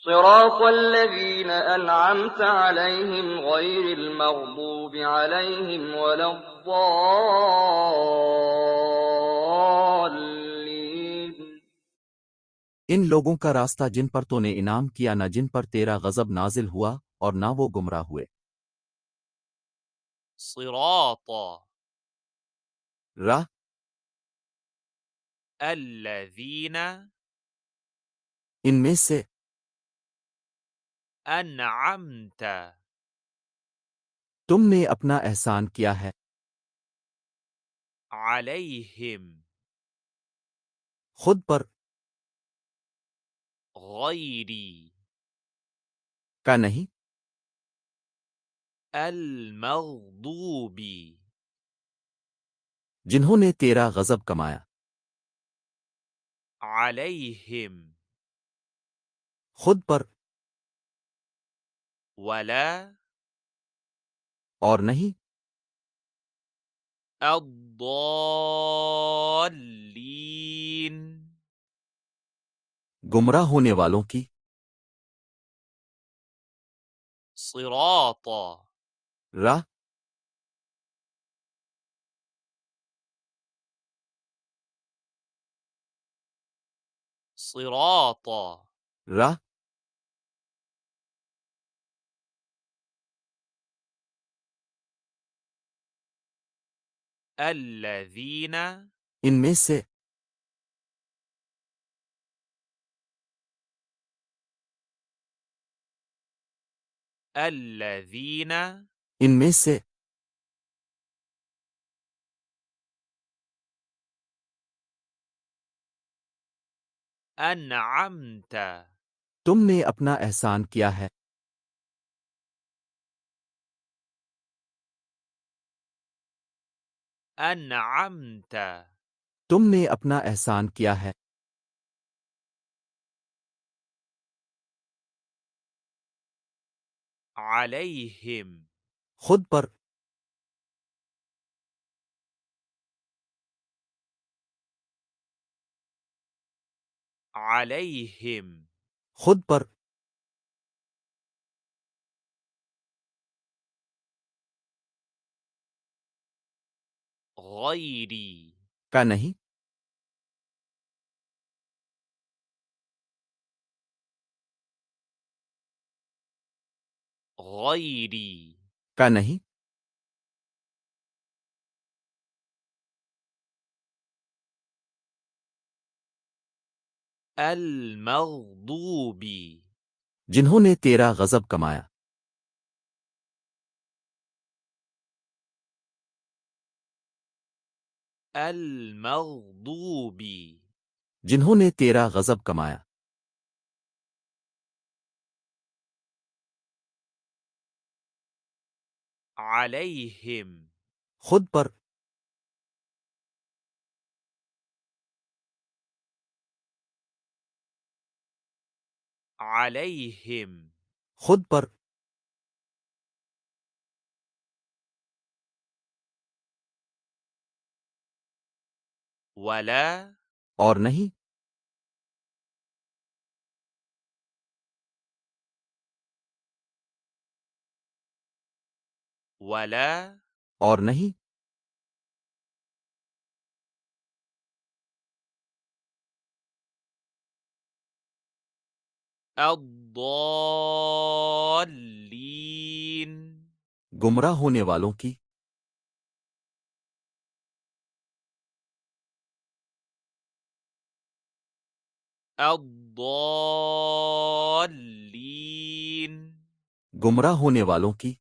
صراط الذين أنعمت عليهم غير المغضوب عليهم ولا الضالين۔ ان لوگوں کا راستہ جن پر تو نے انعام کیا نہ جن پر تیرا غضب نازل ہوا اور نہ وہ گمراہ ہوئے۔ صراط راہ الذين ان میں سے أنعمت تم نے اپنا احسان کیا ہے عليهم خود پر غير کا نہیں المغضوب جنہوں نے تیرا غضب کمایا عليهم خود پر ولا اور نہیں الضالين گمراہ ہونے والوں کی صراط راہ صراط راہ الذين ان میں سے الذين ان میں سے أنعمت تم نے اپنا احسان کیا ہے أنعمت تم نے اپنا احسان کیا ہے عليهم خود پر عليهم خود پر غير کا نہیں غير کا نہیں المغضوب جنہوں نے تیرا غضب کمایا المغضوب جنہوں نے تیرا غضب کمایا عليهم خود پر عليهم خود پر ولا اور نہیں ولا اور نہیں الضالين گمراہ ہونے والوں کی الضالين گمراہ ہونے والوں کی